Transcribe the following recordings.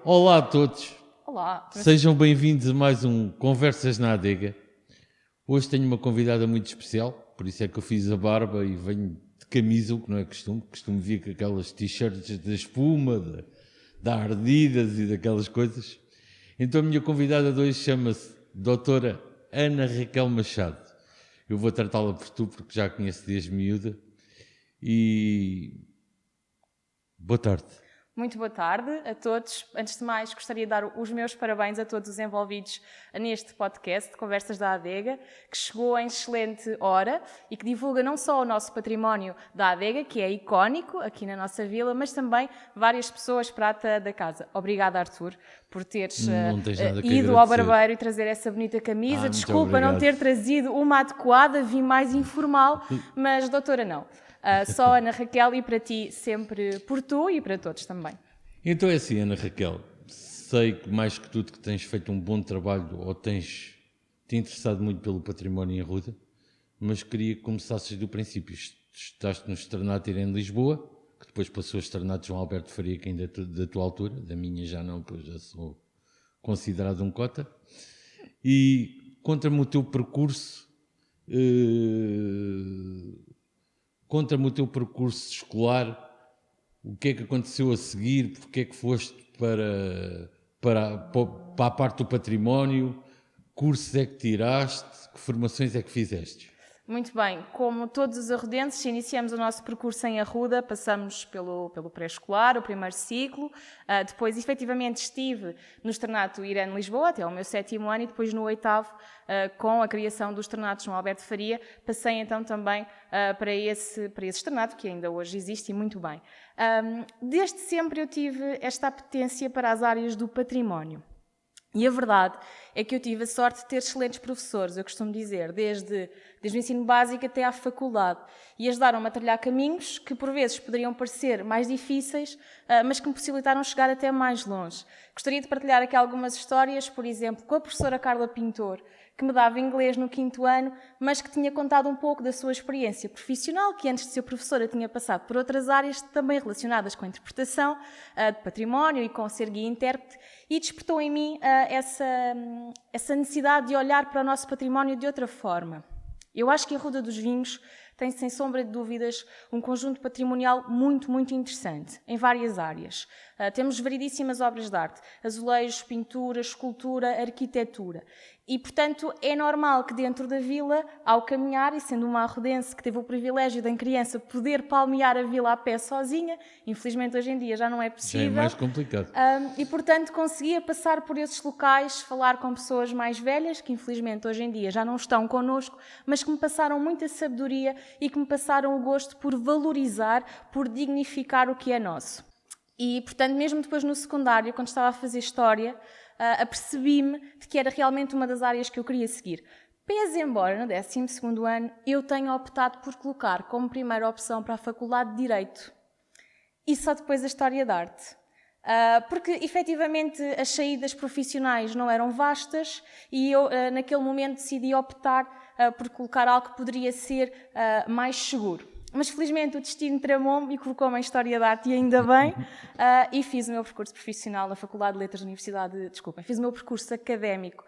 Olá a todos, Olá. sejam bem-vindos a mais um Conversas na Adega. Hoje tenho uma convidada muito especial, por isso é que eu fiz a barba e venho de camisa, o que não é costume vir com aquelas t-shirts da espuma, da Ardidas e daquelas coisas. Então a minha convidada de hoje chama-se Doutora Ana Raquel Machado. Eu vou tratá-la por tu porque já a conheço desde miúda e... Boa tarde. Muito boa tarde a todos. Antes de mais, gostaria de dar os meus parabéns a todos os envolvidos neste podcast de Conversas da Adega, que chegou em excelente hora e que divulga não só o nosso património da Adega, que é icónico aqui na nossa vila, mas também várias pessoas prata da casa. Obrigada, Arthur, por teres ido ao barbeiro e trazer essa bonita camisa. Desculpa não ter trazido uma adequada, vim mais informal, mas doutora não. Só Ana Raquel e para ti sempre por tu e para todos também. Então é assim, Ana Raquel, sei que mais que tudo que tens feito um bom trabalho ou tens te interessado muito pelo património em Arruda, mas queria que começasses do princípio. Estás no Externato em Lisboa, que depois passou a Externato João Alberto Faria, que ainda é da tua altura, da minha já não, que eu já sou considerado um cota, e conta-me o teu percurso... Conta-me o teu percurso escolar, o que é que aconteceu a seguir, porque é que foste para a parte do património, cursos é que tiraste, que formações é que fizeste? Muito bem, como todos os arrudenses, iniciamos o nosso percurso em Arruda, passamos pelo pré-escolar, o primeiro ciclo, depois efetivamente estive no Externato Irene Lisboa, até ao meu 7º ano, e depois no 8º, com a criação do Externato João Alberto Faria, passei então também para esse externato, que ainda hoje existe e muito bem. Desde sempre eu tive esta apetência para as áreas do património. E a verdade é que eu tive a sorte de ter excelentes professores, eu costumo dizer, desde o ensino básico até à faculdade. E ajudaram-me a trilhar caminhos que por vezes poderiam parecer mais difíceis, mas que me possibilitaram chegar até mais longe. Gostaria de partilhar aqui algumas histórias, por exemplo, com a professora Carla Pintor, que me dava inglês no 5º ano, mas que tinha contado um pouco da sua experiência profissional, que antes de ser professora tinha passado por outras áreas também relacionadas com a interpretação de património e com ser guia e intérprete, e despertou em mim essa necessidade de olhar para o nosso património de outra forma. Eu acho que a Ruda dos Vinhos tem, sem sombra de dúvidas, um conjunto patrimonial muito, muito interessante, em várias áreas. Temos variedíssimas obras de arte, azulejos, pintura, escultura, arquitetura. E, portanto, é normal que dentro da vila, ao caminhar, e sendo uma arrudense que teve o privilégio de, em criança, poder palmear a vila a pé sozinha, infelizmente hoje em dia já não é possível. Já é mais complicado. E, portanto, conseguia passar por esses locais, falar com pessoas mais velhas, que infelizmente hoje em dia já não estão connosco, mas que me passaram muita sabedoria e que me passaram o gosto por valorizar, por dignificar o que é nosso. E, portanto, mesmo depois no secundário, quando estava a fazer História, apercebi-me de que era realmente uma das áreas que eu queria seguir. Pese embora, no 12º ano, eu tenha optado por colocar como primeira opção para a Faculdade de Direito e só depois a História da Arte. Porque, efetivamente, as saídas profissionais não eram vastas e eu, naquele momento, decidi optar por colocar algo que poderia ser mais seguro. Mas, felizmente, o destino tramou-me e colocou-me em História da Arte, e ainda bem, e fiz o meu percurso profissional na Faculdade de Letras da Universidade... fiz o meu percurso académico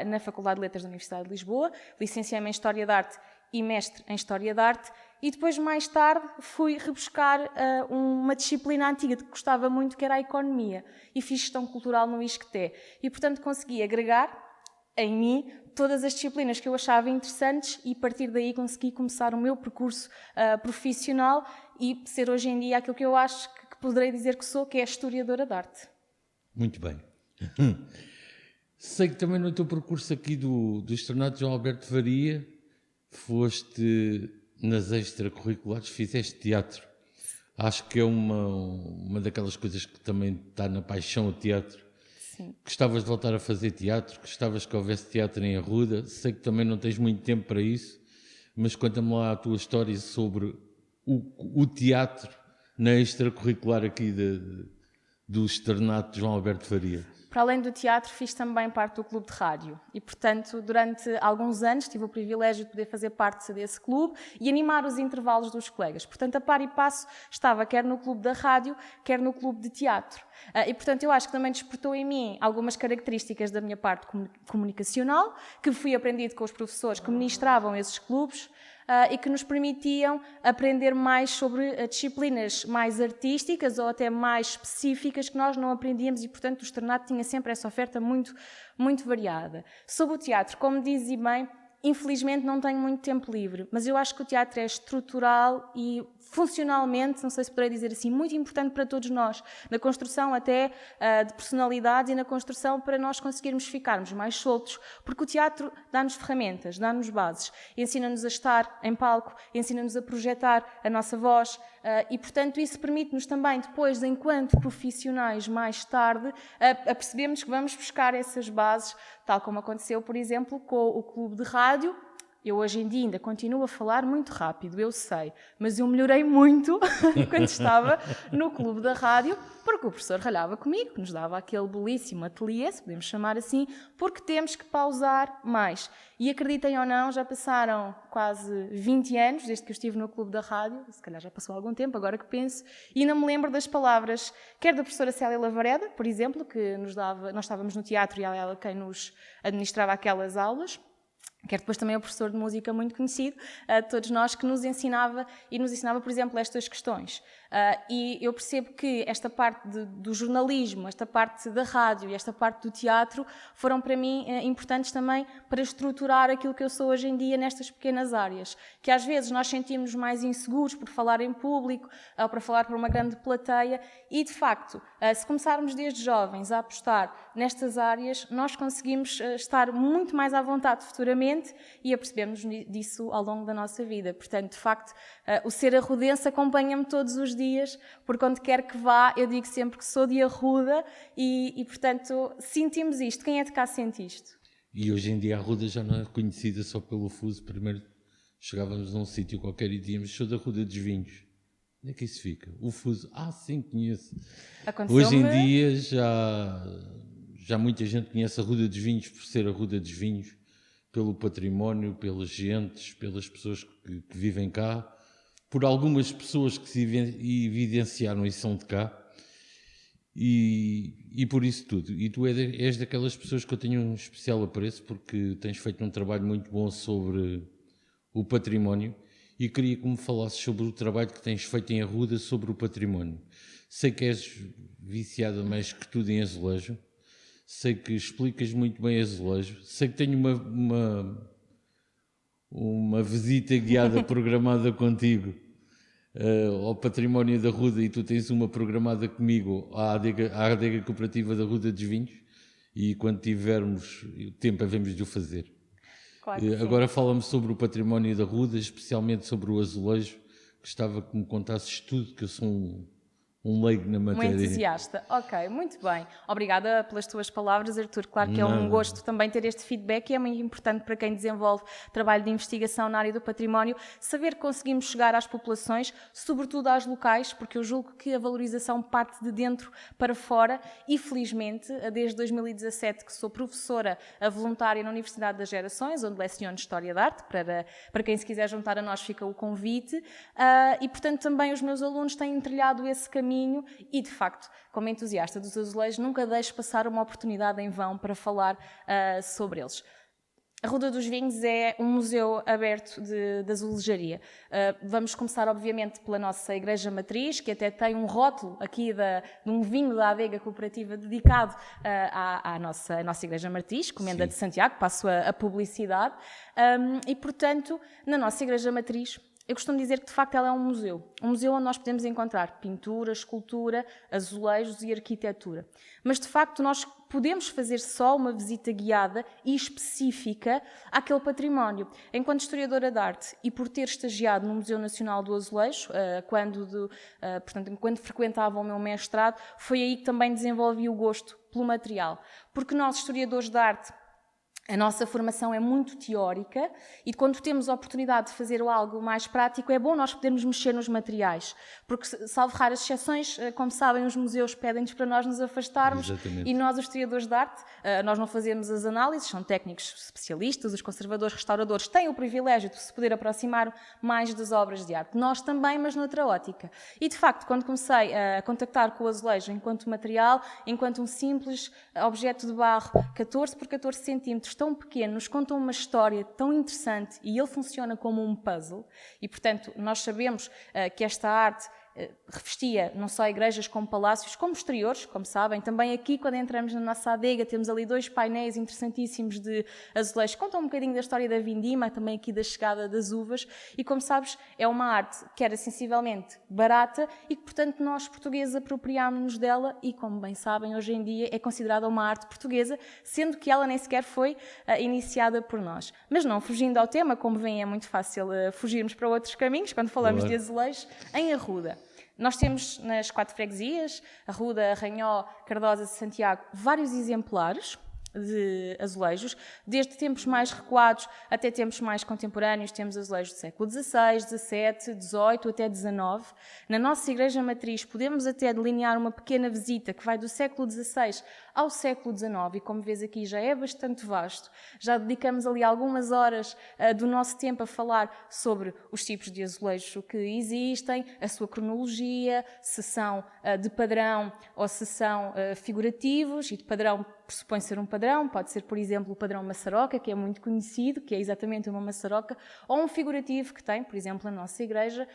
na Faculdade de Letras da Universidade de Lisboa, licenciei-me em História da Arte e mestre em História da Arte, e depois, mais tarde, fui rebuscar uma disciplina antiga que gostava muito, que era a Economia, e fiz Gestão Cultural no ISCTE. E, portanto, consegui agregar em mim todas as disciplinas que eu achava interessantes e, a partir daí, consegui começar o meu percurso profissional e ser hoje em dia aquilo que eu acho que poderei dizer que sou, que é historiadora de arte. Muito bem. Sei que também no teu percurso aqui do Externato João Alberto Faria foste nas extracurriculares, fizeste teatro. Acho que é uma daquelas coisas que também está na paixão, o teatro. Sim. Gostavas de voltar a fazer teatro? Gostavas que houvesse teatro em Arruda? Sei que também não tens muito tempo para isso, mas conta-me lá a tua história sobre o teatro na extracurricular aqui do externato de João Alberto Faria? Para além do teatro, fiz também parte do clube de rádio e, portanto, durante alguns anos tive o privilégio de poder fazer parte desse clube e animar os intervalos dos colegas. Portanto, a par e passo estava quer no clube da rádio, quer no clube de teatro. E, portanto, eu acho que também despertou em mim algumas características da minha parte comunicacional, que fui aprendido com os professores que ministravam esses clubes, e que nos permitiam aprender mais sobre disciplinas mais artísticas ou até mais específicas que nós não aprendíamos e, portanto, o externato tinha sempre essa oferta muito, muito variada. Sobre o teatro, como dizia bem, infelizmente não tenho muito tempo livre, mas eu acho que o teatro é estrutural e funcionalmente, não sei se poderei dizer assim, muito importante para todos nós, na construção até de personalidades e na construção para nós conseguirmos ficarmos mais soltos, porque o teatro dá-nos ferramentas, dá-nos bases, ensina-nos a estar em palco, ensina-nos a projetar a nossa voz e, portanto, isso permite-nos também, depois, enquanto profissionais, mais tarde, a percebermos que vamos buscar essas bases, tal como aconteceu, por exemplo, com o clube de rádio. Eu hoje em dia ainda continuo a falar muito rápido, eu sei, mas eu melhorei muito quando estava no clube da rádio, porque o professor ralhava comigo, nos dava aquele belíssimo ateliê, se podemos chamar assim, porque temos que pausar mais. E acreditem ou não, já passaram quase 20 anos desde que eu estive no clube da rádio, se calhar já passou algum tempo, agora que penso, e ainda me lembro das palavras, quer da professora Célia Lavareda, por exemplo, que nos dava, nós estávamos no teatro e ela quem nos administrava aquelas aulas, quer depois também o professor de música muito conhecido, de todos nós, que nos ensinava, por exemplo, estas questões. E eu percebo que esta parte do jornalismo, esta parte da rádio e esta parte do teatro foram para mim importantes também para estruturar aquilo que eu sou hoje em dia nestas pequenas áreas, que às vezes nós sentimos mais inseguros por falar em público ou para falar para uma grande plateia e, de facto, se começarmos desde jovens a apostar nestas áreas, nós conseguimos estar muito mais à vontade futuramente e apercebemos disso ao longo da nossa vida. Portanto, de facto, o ser arrudense acompanha-me todos os dias, porque onde quer que vá, eu digo sempre que sou de Arruda e portanto, sentimos isto. Quem é de cá sente isto? E hoje em dia a Arruda já não é reconhecida só pelo fuso. Primeiro chegávamos a um sítio qualquer e dizíamos, sou da Arruda dos Vinhos. Onde é que isso fica? O fuso, sim, conheço. Hoje em dia já muita gente conhece a Arruda dos Vinhos por ser a Arruda dos Vinhos, pelo património, pelas gentes, pelas pessoas que vivem cá, por algumas pessoas que se evidenciaram e são de cá, e por isso tudo. E tu és daquelas pessoas que eu tenho um especial apreço, porque tens feito um trabalho muito bom sobre o património, e queria que me falasses sobre o trabalho que tens feito em Arruda sobre o património. Sei que és viciada mais que tudo em azulejo, sei que explicas muito bem azulejo, sei que tenho uma visita guiada programada contigo ao património da Arruda e tu tens uma programada comigo à adega cooperativa da Arruda dos Vinhos e quando tivermos tempo havemos de o fazer. Claro. Agora fala-me sobre o património da Arruda, especialmente sobre o azulejo. Gostava que me contasses tudo, que eu sou um leigo na matéria. Um entusiasta. Ok, muito bem. Obrigada pelas tuas palavras, Artur. Claro que é um gosto também ter este feedback e é muito importante para quem desenvolve trabalho de investigação na área do património, saber que conseguimos chegar às populações, sobretudo às locais, porque eu julgo que a valorização parte de dentro para fora e, felizmente, desde 2017 que sou professora voluntária na Universidade das Gerações, onde leciono História da Arte, para quem se quiser juntar a nós fica o convite, e, portanto, também os meus alunos têm trilhado esse caminho e, de facto, como entusiasta dos azulejos, nunca deixo passar uma oportunidade em vão para falar sobre eles. A Arruda dos Vinhos é um museu aberto de azulejaria. Vamos começar, obviamente, pela nossa Igreja Matriz, que até tem um rótulo aqui de um vinho da adega cooperativa dedicado à nossa Igreja Matriz, Comenda de Santiago, passo a publicidade. E, portanto, na nossa Igreja Matriz, eu costumo dizer que, de facto, ela é um museu onde nós podemos encontrar pintura, escultura, azulejos e arquitetura. Mas, de facto, nós podemos fazer só uma visita guiada e específica àquele património. Enquanto historiadora de arte e por ter estagiado no Museu Nacional do Azulejo, portanto, enquanto frequentava o meu mestrado, foi aí que também desenvolvi o gosto pelo material. Porque nós, historiadores de arte, A nossa formação é muito teórica e quando temos a oportunidade de fazer algo mais prático, é bom nós podermos mexer nos materiais, porque, salvo raras exceções, como sabem, os museus pedem-nos para nós nos afastarmos. Exatamente. E nós, os historiadores de arte, nós não fazemos as análises, são técnicos especialistas, os conservadores, restauradores têm o privilégio de se poder aproximar mais das obras de arte. Nós também, mas noutra ótica. E, de facto, quando comecei a contactar com o azulejo enquanto material, enquanto um simples objeto de barro 14 por 14 centímetros, tão pequeno, nos conta uma história tão interessante e ele funciona como um puzzle e, portanto, nós sabemos que esta arte revestia não só igrejas como palácios, como exteriores, como sabem. Também aqui, quando entramos na nossa adega, temos ali 2 painéis interessantíssimos de azulejos. Contam um bocadinho da história da vindima, também aqui da chegada das uvas. E, como sabes, é uma arte que era sensivelmente barata e que, portanto, nós portugueses apropriámos-nos dela e, como bem sabem, hoje em dia é considerada uma arte portuguesa, sendo que ela nem sequer foi iniciada por nós. Mas não, fugindo ao tema, como veem, é muito fácil fugirmos para outros caminhos, quando falamos de azulejos, em Arruda. Nós temos nas 4 freguesias, Arruda, Arranhó, Cardosa, Santiago, vários exemplares de azulejos, desde tempos mais recuados até tempos mais contemporâneos. Temos azulejos do século XVI, XVII, XVIII até XIX. Na nossa Igreja Matriz podemos até delinear uma pequena visita que vai do século XVI ao século XIX e, como vês aqui, já é bastante vasto. Já dedicamos ali algumas horas do nosso tempo a falar sobre os tipos de azulejos que existem, a sua cronologia, se são de padrão ou se são figurativos, e de padrão pressupõe ser um padrão, pode ser, por exemplo, o padrão maçaroca, que é muito conhecido, que é exatamente uma maçaroca, ou um figurativo que tem, por exemplo, a nossa igreja,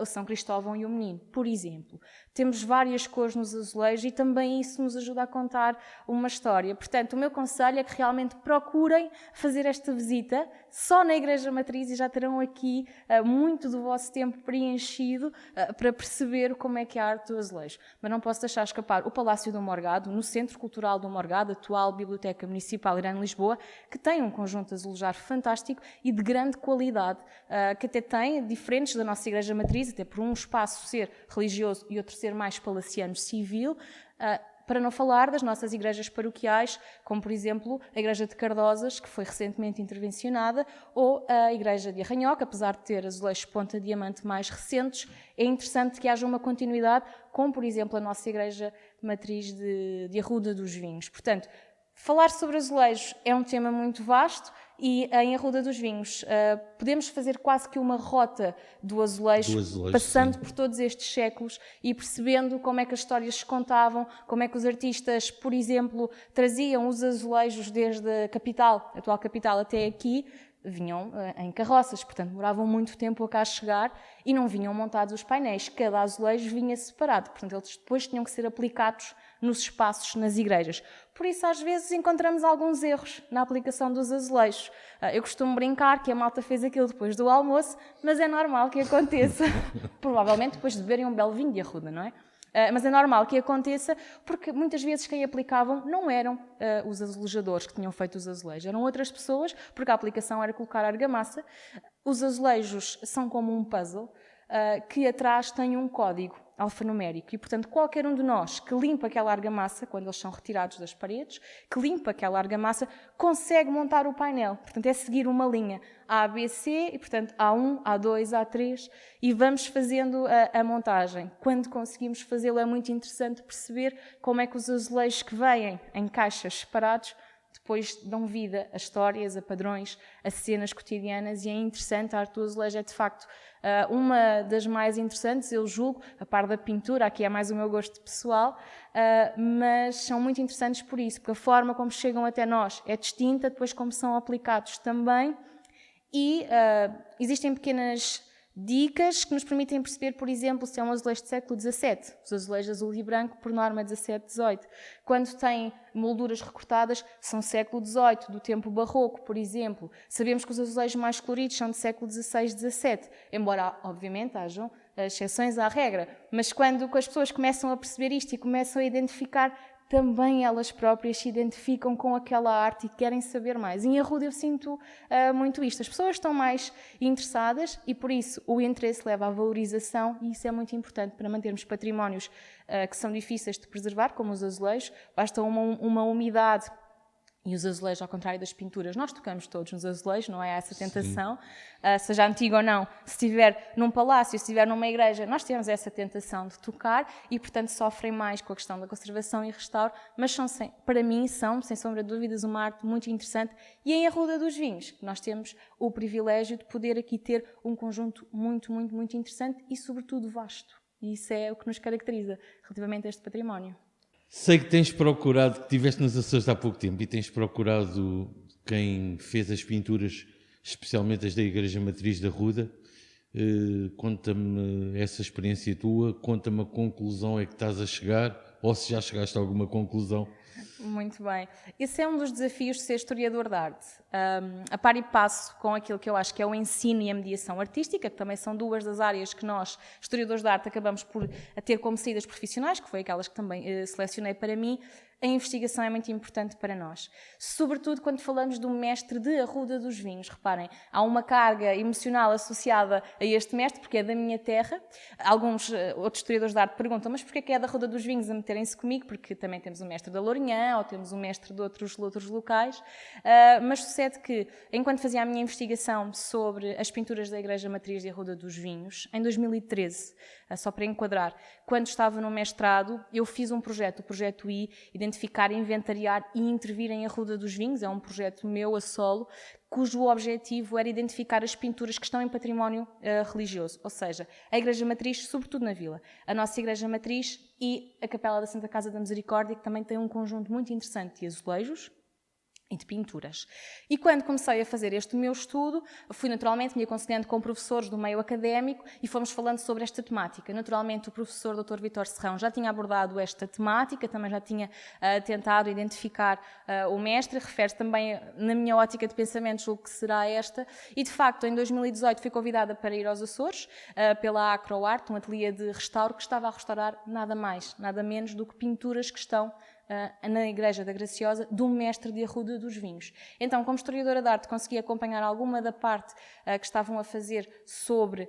o São Cristóvão e o Menino, por exemplo. Temos várias cores nos azulejos e também isso nos ajuda a contar uma história. Portanto, o meu conselho é que realmente procurem fazer esta visita só na Igreja Matriz e já terão aqui muito do vosso tempo preenchido para perceber como é que é a arte do azulejo. Mas não posso deixar escapar o Palácio do Morgado, no Centro Cultural do Morgado, atual Biblioteca Municipal Irene Lisboa, que tem um conjunto de azulejar fantástico e de grande qualidade, que até tem diferentes da nossa Igreja Matriz, até por um espaço ser religioso e outro ser mais palaciano civil, para não falar das nossas igrejas paroquiais, como por exemplo a Igreja de Cardosas, que foi recentemente intervencionada, ou a Igreja de Arranhó, que apesar de ter azulejos ponta-diamante mais recentes, é interessante que haja uma continuidade, como por exemplo a nossa Igreja Matriz de Arruda dos Vinhos. Portanto, falar sobre azulejos é um tema muito vasto e em Arruda dos Vinhos podemos fazer quase que uma rota do azulejo passando por todos estes séculos e percebendo como é que as histórias se contavam, como é que os artistas, por exemplo, traziam os azulejos desde a capital, a atual capital, até aqui, vinham em carroças, portanto demoravam muito tempo a cá chegar e não vinham montados os painéis, cada azulejo vinha separado, portanto eles depois tinham que ser aplicados nos espaços, nas igrejas. Por isso às vezes encontramos alguns erros na aplicação dos azulejos. Eu costumo brincar que a malta fez aquilo depois do almoço, mas é normal que aconteça, provavelmente depois de beberem um belo vinho de Arruda, não é? Mas é normal que aconteça porque muitas vezes quem aplicavam não eram os azulejadores que tinham feito os azulejos, eram outras pessoas, porque a aplicação era colocar argamassa. Os azulejos são como um puzzle que atrás tem um código alfanumérico e, portanto, qualquer um de nós que limpa aquela argamassa, quando eles são retirados das paredes, que limpa aquela argamassa, consegue montar o painel. Portanto, é seguir uma linha A, B, C, e, portanto, A1, A2, A3, e vamos fazendo a montagem. Quando conseguimos fazê-lo, é muito interessante perceber como é que os azulejos que vêm em caixas separados depois dão vida a histórias, a padrões, a cenas cotidianas, e é interessante. A arte do azulejo é, de facto, uma das mais interessantes, eu julgo, a par da pintura, aqui é mais o meu gosto pessoal, mas são muito interessantes por isso, porque a forma como chegam até nós é distinta, depois como são aplicados também, e existem pequenas dicas que nos permitem perceber, por exemplo, se é um azulejo do século XVII, os azulejos azul e branco, por norma 17, 18. Quando têm molduras recortadas, são século XVIII, do tempo barroco, por exemplo. Sabemos que os azulejos mais coloridos são do século XVI, XVII, embora, obviamente, hajam exceções à regra. Mas quando as pessoas começam a perceber isto e começam a identificar, também elas próprias se identificam com aquela arte e querem saber mais. E em Arruda eu sinto muito isto. As pessoas estão mais interessadas e, por isso, o interesse leva à valorização, e isso é muito importante para mantermos patrimónios que são difíceis de preservar, como os azulejos. Basta uma umidade E os azulejos, ao contrário das pinturas, nós tocamos todos nos azulejos, não é essa tentação, seja antigo ou não. Se estiver num palácio, se estiver numa igreja, nós temos essa tentação de tocar e, portanto, sofrem mais com a questão da conservação e restauro, mas para mim são, sem sombra de dúvidas, uma arte muito interessante. E em Arruda dos Vinhos, nós temos o privilégio de poder aqui ter um conjunto muito, muito, muito interessante e, sobretudo, vasto. E isso é o que nos caracteriza relativamente a este património. Sei que tens procurado, que estiveste nos Açores há pouco tempo, e tens procurado quem fez as pinturas, especialmente as da Igreja Matriz da Ruda. Conta-me essa experiência tua, conta-me a conclusão é que estás a chegar, ou se já chegaste a alguma conclusão. Muito bem. Esse é um dos desafios de ser historiador de arte. A par e passo com aquilo que eu acho que é o ensino e a mediação artística, que também são duas das áreas que nós, historiadores de arte, acabamos por ter como saídas profissionais, que foi aquelas que também selecionei para mim. A investigação é muito importante para nós, sobretudo quando falamos do mestre de Arruda dos Vinhos. Reparem, há uma carga emocional associada a este mestre, porque é da minha terra. Alguns outros historiadores de arte perguntam, mas porquê que é da Arruda dos Vinhos a meterem-se comigo? Porque também temos o mestre da Lourinhã, ou temos o mestre de outros locais. Mas sucede que, enquanto fazia a minha investigação sobre as pinturas da Igreja Matriz de Arruda dos Vinhos, em 2013, só para enquadrar, quando estava no mestrado, eu fiz um projeto, o Projeto I, identificar, inventariar e intervir em Arruda dos Vinhos. É um projeto meu a solo, cujo objetivo era identificar as pinturas que estão em património religioso, ou seja, a Igreja Matriz, sobretudo na vila, a nossa Igreja Matriz e a Capela da Santa Casa da Misericórdia, que também tem um conjunto muito interessante de azulejos e de pinturas. E quando comecei a fazer este meu estudo, fui naturalmente me aconselhando com professores do meio académico e fomos falando sobre esta temática. Naturalmente o professor Dr. Vítor Serrão já tinha abordado esta temática, também já tinha tentado identificar o mestre, refere-se também na minha ótica de pensamento, julgo que será esta, e de facto em 2018 fui convidada para ir aos Açores pela Acroart, um ateliê de restauro que estava a restaurar nada mais, nada menos do que pinturas que estão na Igreja da Graciosa, do mestre de Arruda dos Vinhos. Então, como historiadora de arte, consegui acompanhar alguma da parte que estavam a fazer sobre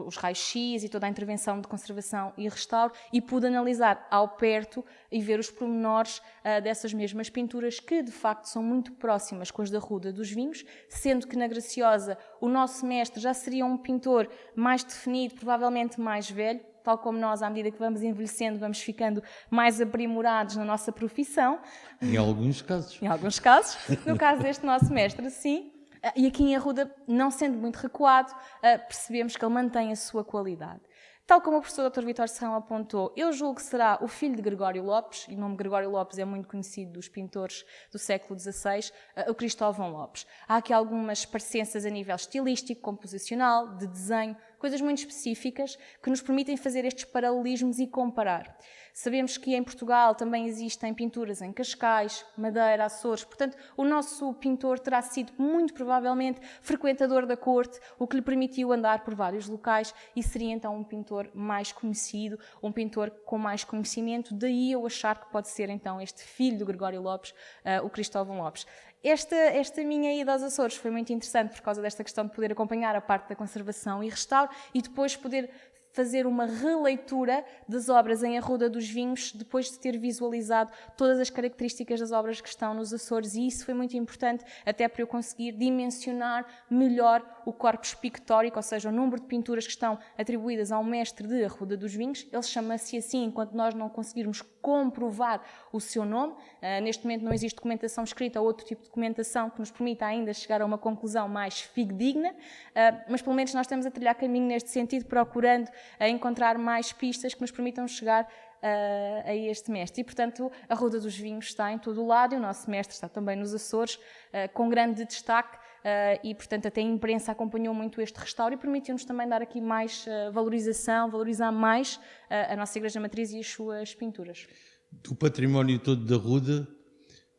os raios-x e toda a intervenção de conservação e restauro e pude analisar ao perto e ver os pormenores dessas mesmas pinturas que, de facto, são muito próximas com as da Arruda dos Vinhos, sendo que na Graciosa o nosso mestre já seria um pintor mais definido, provavelmente mais velho, tal como nós, à medida que vamos envelhecendo, vamos ficando mais aprimorados na nossa profissão. Em alguns casos. Em alguns casos. No caso deste nosso mestre, sim. E aqui em Arruda, não sendo muito recuado, percebemos que ele mantém a sua qualidade. Tal como o professor Dr. Vítor Serrão apontou, eu julgo que será o filho de Gregório Lopes, e o nome Gregório Lopes é muito conhecido dos pintores do século XVI, o Cristóvão Lopes. Há aqui algumas parecenças a nível estilístico, composicional, de desenho, coisas muito específicas que nos permitem fazer estes paralelismos e comparar. Sabemos que em Portugal também existem pinturas em Cascais, Madeira, Açores, portanto o nosso pintor terá sido muito provavelmente frequentador da corte, o que lhe permitiu andar por vários locais e seria então um pintor mais conhecido, um pintor com mais conhecimento, daí eu achar que pode ser então este filho do Gregório Lopes, o Cristóvão Lopes. Esta minha ida aos Açores foi muito interessante por causa desta questão de poder acompanhar a parte da conservação e restauro e depois poder fazer uma releitura das obras em Arruda dos Vinhos depois de ter visualizado todas as características das obras que estão nos Açores e isso foi muito importante até para eu conseguir dimensionar melhor o corpus pictórico, ou seja, o número de pinturas que estão atribuídas ao mestre de Arruda dos Vinhos. Ele chama-se assim enquanto nós não conseguirmos comprovar o seu nome. Neste momento não existe documentação escrita ou outro tipo de documentação que nos permita ainda chegar a uma conclusão mais fidedigna, mas pelo menos nós estamos a trilhar caminho neste sentido, procurando a encontrar mais pistas que nos permitam chegar a este mestre. E, portanto, a Arruda dos Vinhos está em todo o lado e o nosso mestre está também nos Açores, com grande destaque e, portanto, até a imprensa acompanhou muito este restauro e permitiu-nos também dar aqui mais valorização, valorizar mais a nossa Igreja Matriz e as suas pinturas. Do património todo da Ruda,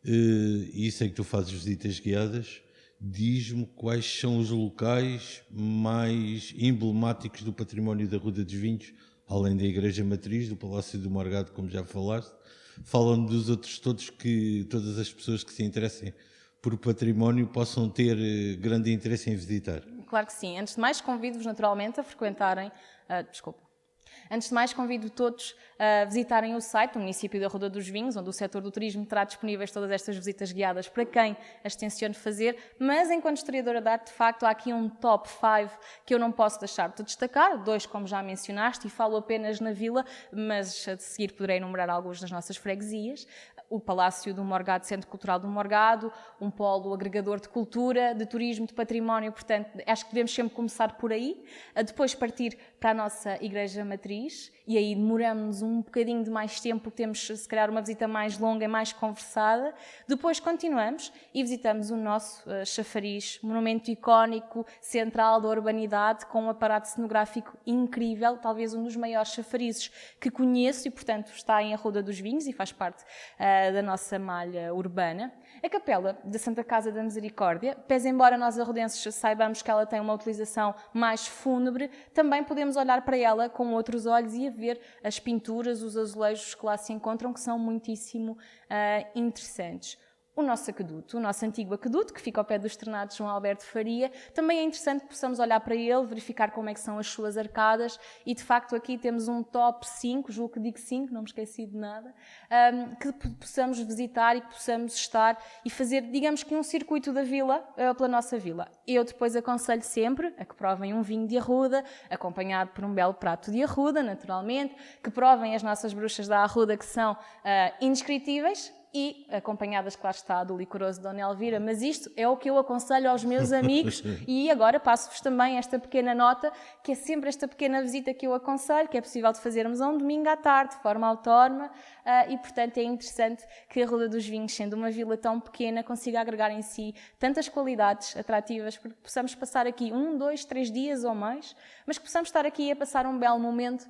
e sei que tu fazes visitas guiadas, diz-me quais são os locais mais emblemáticos do património da Arruda dos Vinhos, além da Igreja Matriz, do Palácio do Morgado, como já falaste. Fala-me dos outros todos, que todas as pessoas que se interessem por património possam ter grande interesse em visitar. Claro que sim. Antes de mais, convido-vos naturalmente a frequentarem... Antes de mais, convido todos a visitarem o site do município da Arruda dos Vinhos, onde o setor do turismo terá disponíveis todas estas visitas guiadas para quem as tencione fazer, mas enquanto historiadora de arte, de facto, há aqui um top 5 que eu não posso deixar de destacar, 2 como já mencionaste, e falo apenas na vila, mas a seguir poderei enumerar alguns das nossas freguesias. O Palácio do Morgado, Centro Cultural do Morgado, um polo agregador de cultura, de turismo, de património, portanto, acho que devemos sempre começar por aí, a depois partir para a nossa Igreja Matriz, e aí demoramos um bocadinho de mais tempo, porque temos, se calhar, uma visita mais longa e mais conversada. Depois continuamos e visitamos o nosso chafariz, monumento icónico, central da urbanidade, com um aparato cenográfico incrível, talvez um dos maiores chafarizes que conheço e, portanto, está em Arruda dos Vinhos e faz parte da nossa malha urbana. A Capela da Santa Casa da Misericórdia, pese embora nós arrudenses saibamos que ela tem uma utilização mais fúnebre, também podemos olhar para ela com outros olhos e a ver as pinturas, os azulejos que lá se encontram, que são muitíssimo interessantes. O nosso aqueduto, o nosso antigo aqueduto, que fica ao pé do Estrenado de João Alberto Faria, também é interessante que possamos olhar para ele, verificar como é que são as suas arcadas e, de facto, aqui temos um top 5, julgo que digo 5, não me esqueci de nada, que possamos visitar e que possamos estar e fazer, digamos que um circuito da vila pela nossa vila. Eu depois aconselho sempre a que provem um vinho de Arruda, acompanhado por um belo prato de Arruda, naturalmente, que provem as nossas bruxas da Arruda, que são indescritíveis, e acompanhadas, claro está, do licoroso Dona Elvira, mas isto é o que eu aconselho aos meus amigos e agora passo-vos também esta pequena nota, que é sempre esta pequena visita que eu aconselho, que é possível de fazermos a um domingo à tarde, de forma autónoma, e portanto é interessante que a Arruda dos Vinhos, sendo uma vila tão pequena, consiga agregar em si tantas qualidades atrativas, porque possamos passar aqui 1, 2, 3 dias ou mais, mas que possamos estar aqui a passar um belo momento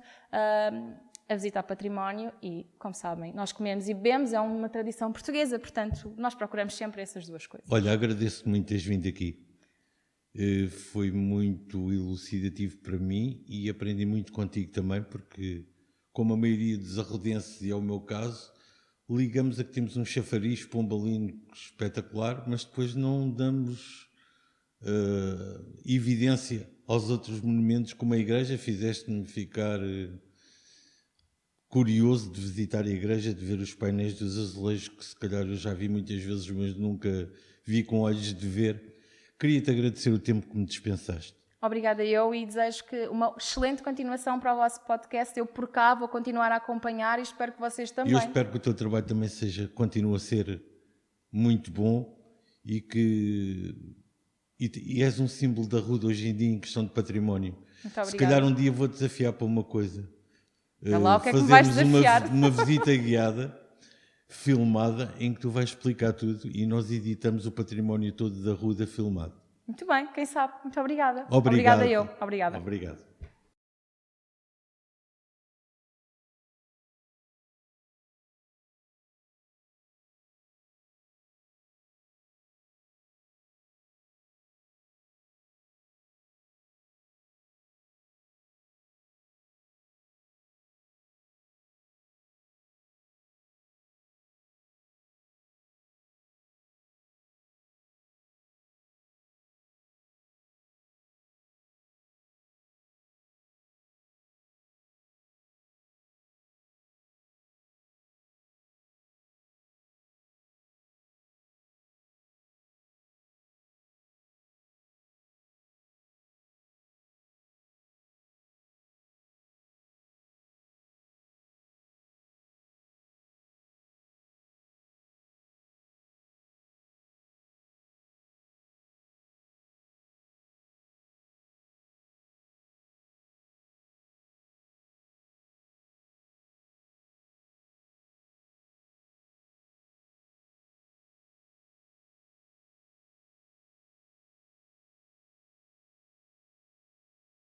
a visitar património e, como sabem, nós comemos e bebemos, é uma tradição portuguesa, portanto, nós procuramos sempre essas duas coisas. Olha, agradeço-te muito teres vindo aqui. Foi muito elucidativo para mim e aprendi muito contigo também, porque, como a maioria dos arrudenses, e é o meu caso, ligamos a que temos um chafariz pombalino espetacular, mas depois não damos evidência aos outros monumentos, como a igreja. Fizeste-me ficar curioso de visitar a igreja, de ver os painéis dos azulejos, que se calhar eu já vi muitas vezes, mas nunca vi com olhos de ver. Queria-te agradecer o tempo que me dispensaste. Obrigada eu e desejo que uma excelente continuação para o vosso podcast. Eu por cá vou continuar a acompanhar e espero que vocês também. Eu espero que o teu trabalho também continue a ser muito bom e que e és um símbolo da Arruda hoje em dia em questão de património. Muito obrigada. Se calhar um dia vou desafiar para uma coisa. Olha lá, o que é que me vais desafiar? Uma visita guiada, filmada, em que tu vais explicar tudo e nós editamos o património todo da Arruda filmado. Muito bem, quem sabe. Muito obrigada. Obrigado. Obrigada eu. Obrigada. Obrigado.